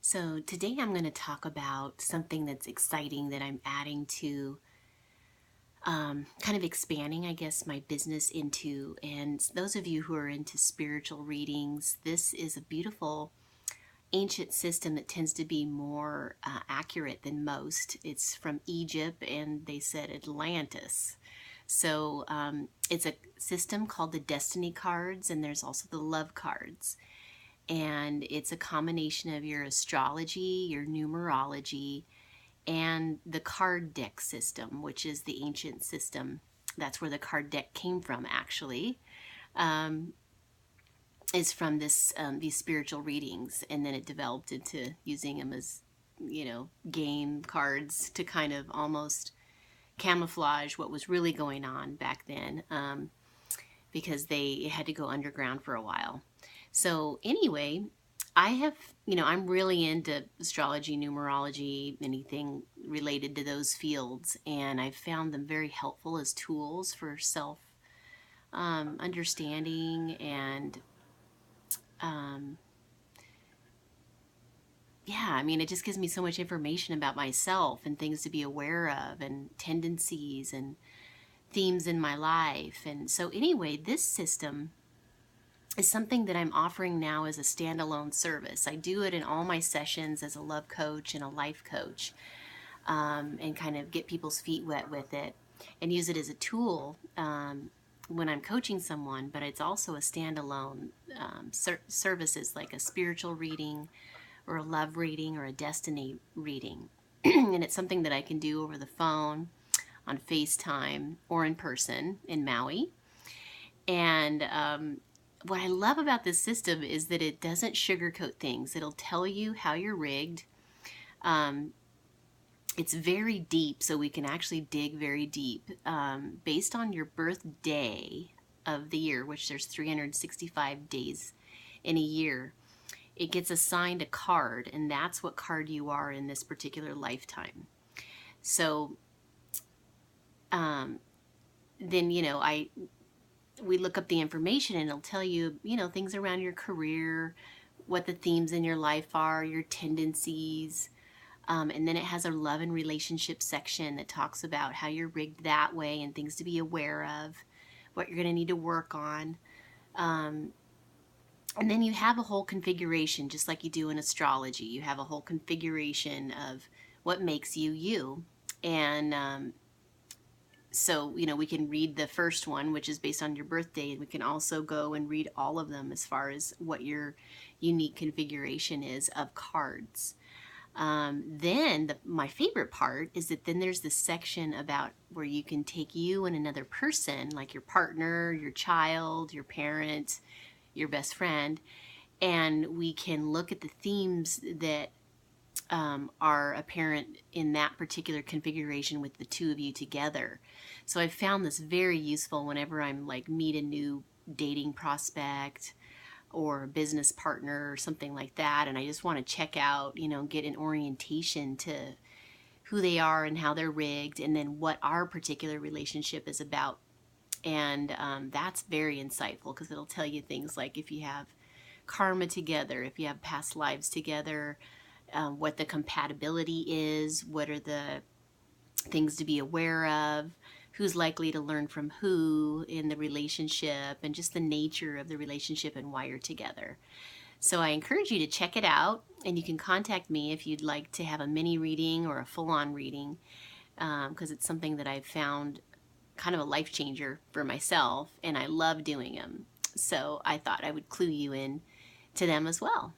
So today I'm going to talk about something that's exciting that I'm adding to kind of expanding, I guess, my business into. And those of you who are into spiritual readings, this is a beautiful ancient system that tends to be more accurate than most. It's from Egypt, and they said Atlantis. So it's a system called the Destiny cards, and there's also the Love cards, and it's a combination of your astrology, your numerology, and the card deck system, which is the ancient system. That's where the card deck came from, actually. Um, is from these spiritual readings, and then it developed into using them as game cards to kind of almost camouflage what was really going on back then, because they had to go underground for a while. So anyway, I have, I'm really into astrology, numerology, anything related to those fields, and I've found them very helpful as tools for self understanding and, um, yeah, I mean, it just gives me so much information about myself and things to be aware of and tendencies and themes in my life. And so, anyway, this system is something that I'm offering now as a standalone service. I do it in all my sessions as a love coach and a life coach, and kind of get people's feet wet with it and use it as a tool when I'm coaching someone. But it's also a standalone services, like a spiritual reading or a love reading or a destiny reading. And it's something that I can do over the phone, on FaceTime, or in person in Maui. And what I love about this system is that it doesn't sugarcoat things. It'll tell you how you're rigged. Um, it's very deep, so we can actually dig very deep. Based on your birthday of the year, which there's 365 days in a year, it gets assigned a card, and that's what card you are in this particular lifetime. So then, we look up the information, and it'll tell you, things around your career, what the themes in your life are, your tendencies. And then it has a love and relationship section that talks about how you're rigged that way and things to be aware of, what you're going to need to work on. And then you have a whole configuration, just like you do in astrology. You have a whole configuration of what makes you you. And so, we can read the first one, which is based on your birthday, and we can also go and read all of them as far as what your unique configuration is of cards. Then my favorite part is that then there's this section about where you can take you and another person, like your partner, your child, your parent, your best friend, and we can look at the themes that are apparent in that particular configuration with the two of you together. So I've found this very useful whenever I'm like meet a new dating prospect or a business partner or something like that, and I just want to check out, get an orientation to who they are and how they're rigged, and then what our particular relationship is about. And that's very insightful, because it'll tell you things like if you have karma together, if you have past lives together, what the compatibility is, what are the things to be aware of, who's likely to learn from who in the relationship, and just the nature of the relationship and why you're together. So I encourage you to check it out, and you can contact me if you'd like to have a mini reading or a full-on reading, because it's something that I've found kind of a life changer for myself, and I love doing them. So I thought I would clue you in to them as well.